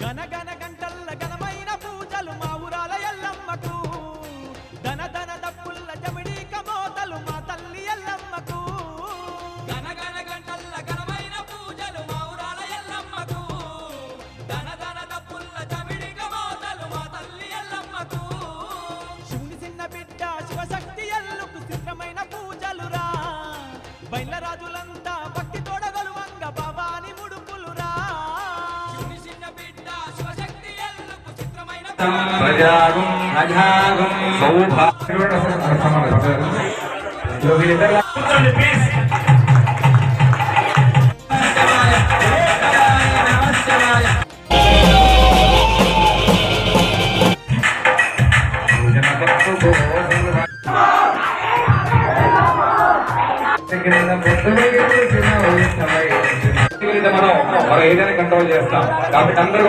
గనగన గంటల్ల ఘనమైన పూజలు మా ఊరాల ఎల్లమ్మకు ధన ధన దప్పుల్ల జమిడి కమోతలు మా తల్లి ఎల్లమ్మకు గనగన గంటల్ల ఘనమైన పూజలు మా ఊరాల ఎల్లమ్మకు ధన ధన దప్పుల్ల జమిడి కమోతలు మా తల్లి ఎల్లమ్మకు శివుని చిన్న బిడ్డ శివశక్తి ఎల్లుకు చిత్రమైన పూజలురా బైల రాజులంతా భక్తి తోడగలువంగ బాబాని ముడుపులురా ప్రజాగం అజాగం మనం ఏదైనా కంట్రోల్ చేస్తాం కాబట్టి అందరూ